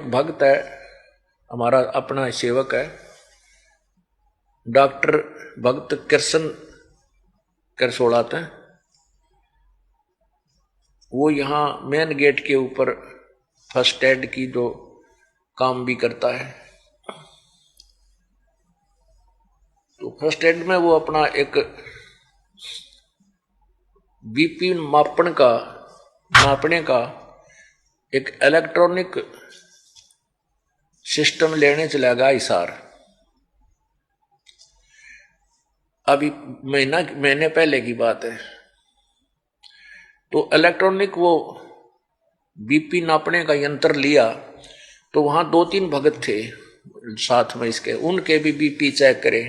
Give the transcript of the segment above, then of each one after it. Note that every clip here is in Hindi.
एक भक्त है, हमारा अपना सेवक है, डॉक्टर भक्त कृष्ण करसोड़ाते हैं। वो यहाँ मेन गेट के ऊपर फर्स्ट एड की जो काम भी करता है, तो फर्स्ट एड में वो अपना एक बीपी मापने का एक इलेक्ट्रॉनिक सिस्टम लेने चला गया हिसार। अभी महीने पहले की बात है। तो इलेक्ट्रॉनिक वो बीपी नापने का यंत्र लिया, तो वहां 2-3 भगत थे साथ में इसके, उनके भी बीपी चेक करे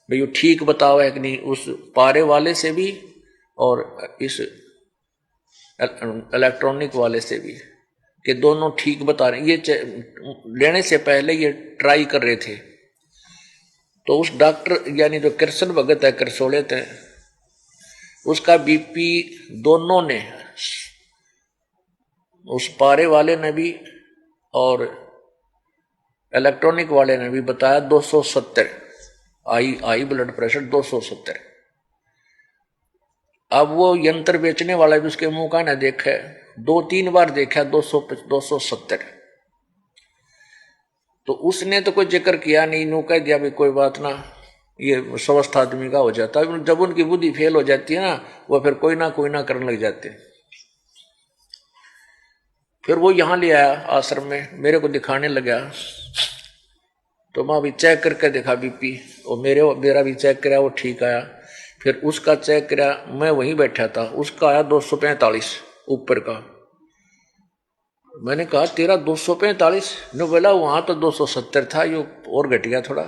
भाई वो ठीक बताओ है कि नहीं, उस पारे वाले से भी और इस इलेक्ट्रॉनिक वाले से भी, कि दोनों ठीक बता रहे। ये लेने से पहले ये ट्राई कर रहे थे। तो उस डॉक्टर यानी जो कृष्ण भगत है, करसोड़े थे, उसका बीपी दोनों ने, उस पारे वाले ने भी और इलेक्ट्रॉनिक वाले ने भी बताया 270 आई ब्लड प्रेशर 270। अब वो यंत्र बेचने वाला भी उसके मुंह का ना देखा, 2-3 बार देखा 270। तो उसने तो कोई जिक्र किया नहीं, यूं कह दिया भाई कोई बात ना, ये स्वस्थ आदमी का हो जाता है। जब उनकी बुद्धि फेल हो जाती है ना, वो फिर कोई ना करने लग जाते। फिर वो यहां ले आया आश्रम में, मेरे को दिखाने लगा। तो मैं भी चेक करके देखा बीपी, और मेरा भी चेक कराया, वो ठीक आया। फिर उसका चेक कराया, मैं वहीं बैठा था, उसका आया 245 ऊपर का। मैंने कहा तेरा 245? ने बोला वहां तो 270 था, ये और घट गया थोड़ा।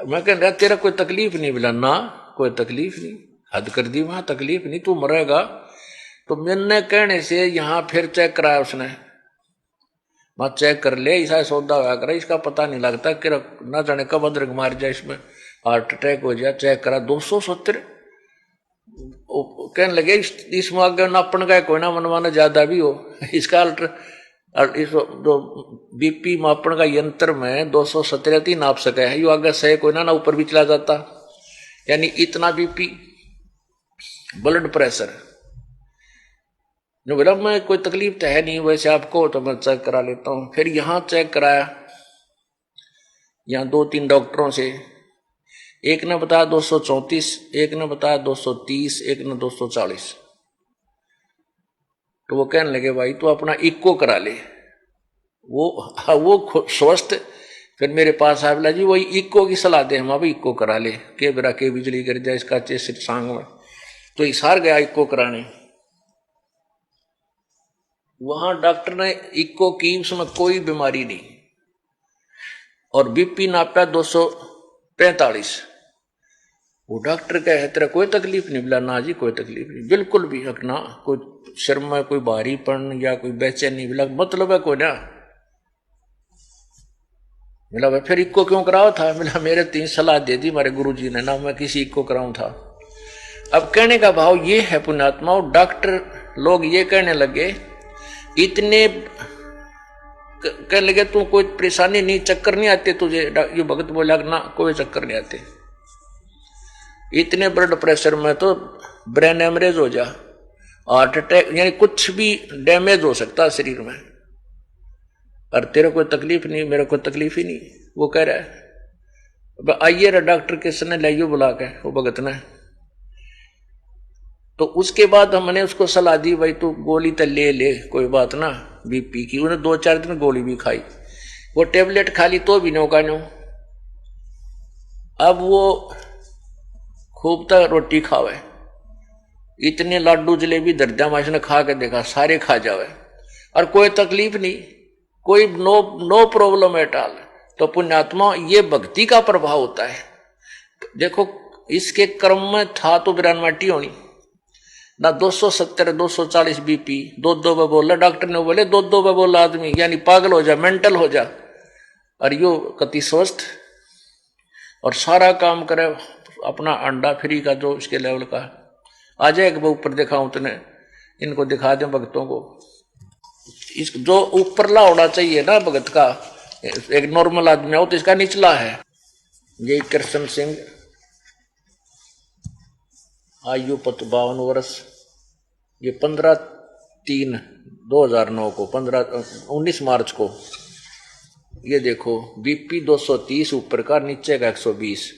मैं कह रहा तेरा कोई तकलीफ नहीं? बोला ना कोई तकलीफ नहीं। हद कर दी, वहां तकलीफ नहीं, तू मरेगा। तो मैंने कहने से यहाँ फिर चेक कराया उसने। मैं चेक कर ले, ऐसा सौदा हुआ करे, इसका पता नहीं लगता कि ना जाने कब अदरक मार जाए, इसमें हार्ट अटैक हो जाए। चेक करा 270। कहने लगे इसमें आगे नापन का कोई ना मनवाना ज्यादा भी हो, इसका इस जो बीपी मापन का यंत्र में 270 नाप सके है, यो आगे से कोई ना ऊपर भी चला जाता। यानी इतना बीपी ब्लड प्रेशर। जो बोला मैं कोई तकलीफ तो है नहीं वैसे आपको, तो मैं चेक करा लेता हूँ। फिर यहाँ चेक कराया, यहाँ 2-3 डॉक्टरों से, एक ने बताया 234, एक ने बताया 230, एक ने 240। तो वो कहने लगे भाई तो अपना इको करा ले। वो स्वस्थ। फिर मेरे पास आया, बोला जी वही इको की सलाह दे, हम अब इको करा ले, के बेरा के बिजली गिर जाए इसका चेस्ट सांग में। तो हिसार गया इको कराने। वहां डॉक्टर ने इको की, उसमें कोई बीमारी नहीं, और बीपी नापा 245। वो डॉक्टर कहे तेरा कोई तकलीफ नहीं? बोला ना जी कोई तकलीफ नहीं, बिल्कुल भी हकना, कोई सिर में कोई भारीपन या कोई बेचैनी, बोला मतलब है कोई ना? बोला भाई फिर इको क्यों कराओ था? बोला मेरे 3 सलाह दे दी मेरे गुरुजी ने, ना मैं किसी इको कराऊं था। अब कहने का भाव ये है पुण्यात्मा, डॉक्टर लोग ये कहने लगे, इतने कहने लगे तू कोई परेशानी नहीं, चक्कर नहीं आते तुझे? ये भगत बोला ना कोई चक्कर नहीं आते, इतने ब्लड प्रेशर में तो ब्रेन हेमरेज हो जा, हार्ट अटैक, यानी कुछ भी डैमेज हो सकता है शरीर में, और तेरे कोई तकलीफ नहीं, मेरे कोई तकलीफ ही नहीं। वो कह रहा है आइए रे डॉक्टर किसने ने लाइयो बुला के, वो भगत ने। तो उसके बाद हमने उसको सलाह दी भाई तू गोली तो ले कोई बात ना बीपी की। उन्हें 2-4 दिन गोली भी खाई, वो टेबलेट खा ली तो भी नो का नो। अब वो खूब तक रोटी खावे, इतने लाडू जलेबी दर्जा माश ने खा के देखा, सारे खा जावे और कोई तकलीफ नहीं, कोई नो प्रॉब्लम एट ऑल। तो पुण्यात्मा ये भक्ति का प्रभाव होता है। देखो इसके कर्म में था तो बिरानमाटी होनी ना, 270 240 बीपी, 2 पे बोला डॉक्टर ने, बोले 2 पे बोला आदमी, यानी पागल हो जा, मेंटल हो जा, और यो कति स्वस्थ और सारा काम करे अपना अंडा फ्री का जो इसके लेवल का। आ जाए ऊपर दिखाऊं तने, इनको दिखा दें भक्तों को। इस जो ऊपरला होना चाहिए ना भगत का, एक नॉर्मल आदमी हो तो इसका निचला है। ये कृष्ण सिंह, आयु 52 वर्ष, ये 15/3/2009 को 19 मार्च को। ये देखो बीपी 230 ऊपर का, नीचे का 120।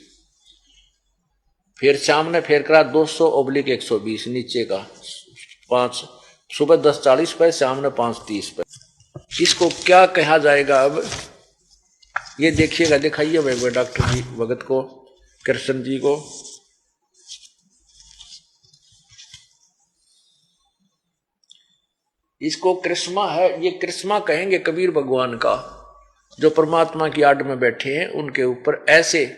फिर सामने फेर करा 200/120 नीचे का 5, सुबह 10:40 पे, सामने 5:30 पे। इसको क्या कहा जाएगा अब ये देखिएगा, दिखाइए भाई डॉक्टर जी भगत को, कृष्ण जी को। इसको कृष्मा है, ये कृष्मा कहेंगे कबीर भगवान का, जो परमात्मा की आड़ में बैठे हैं उनके ऊपर ऐसे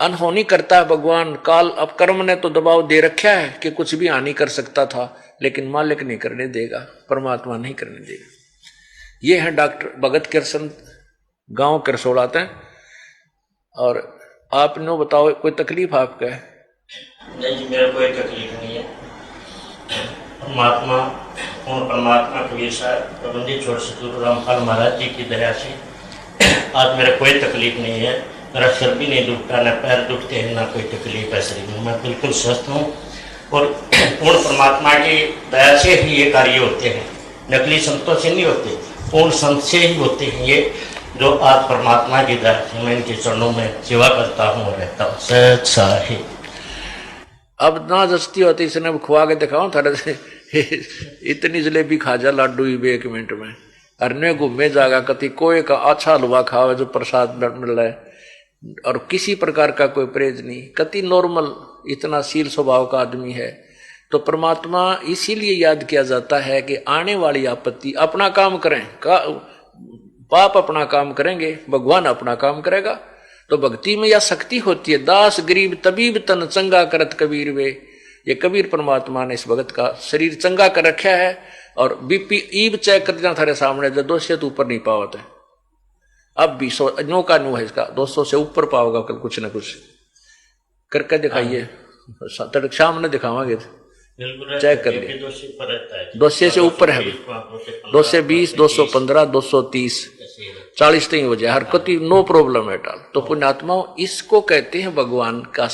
अनहोनी करता है भगवान। काल अब कर्म ने तो दबाव दे रखा है कि कुछ भी हानि कर सकता था, लेकिन मालिक नहीं करने देगा, परमात्मा नहीं करने देगा। ये है डॉक्टर भगत कृष्ण, गांव करसोड़ाते हैं। और आप नो बताओ, कोई तकलीफ आपका है? नहीं जी, मेरा कोई तकलीफ नहीं है। परमात्मा और परमात्मा कबीर साहब प्रबंधित छोड़ सतगुरु रामपाल महाराज जी की दया से आज मेरा कोई तकलीफ नहीं है। मेरा सिर भी नहीं दुखता, न पैर दुखते हैं, ना कोई तकलीफ है शरीर में। मैं बिल्कुल स्वस्थ हूँ और पूर्ण परमात्मा की दया से ही ये कार्य होते हैं। नकली संतों से नहीं होते, पूर्ण संत से ही होते हैं ये, जो आज परमात्मा की दया से मैं इनके चरणों में सेवा करता हूँ और रहता हूँ। सच साहिब अब ना जस्ती होती, इसने खुआ के दिखाओ थोड़े से इतनी जलेबी खा जा लाडू ही 1 मिनट में। अरने घूमे जागा कति कोई का अच्छा हलवा खावे जो प्रसाद मिल रहा है, और किसी प्रकार का कोई परहेज नहीं, कति नॉर्मल, इतना शील स्वभाव का आदमी है। तो परमात्मा इसीलिए याद किया जाता है कि आने वाली आपत्ति अपना काम करें, पाप अपना काम करेंगे, भगवान अपना काम करेगा। तो भक्ति में यह शक्ति होती है, दास गरीब तबीब तन चंगा करत कबीर वे। ये कबीर परमात्मा ने इस भगत का शरीर चंगा कर रखा है। और बीपी ईब चेक कर देना थारे सामने, 200 से ऊपर नहीं पावत है, अब भी 100 का न्यू है इसका, 200 से ऊपर पाओगा कल कुछ ना कुछ करके दिखाइए। शाम ने दिखावांगे, चेक कर लिए, 200 से ऊपर है, 220, 215, 230, 40 नहीं हो जाए, हर कति नो प्रॉब्लम है टाल। तो पुण्यात्माओं, इसको कहते हैं भगवान का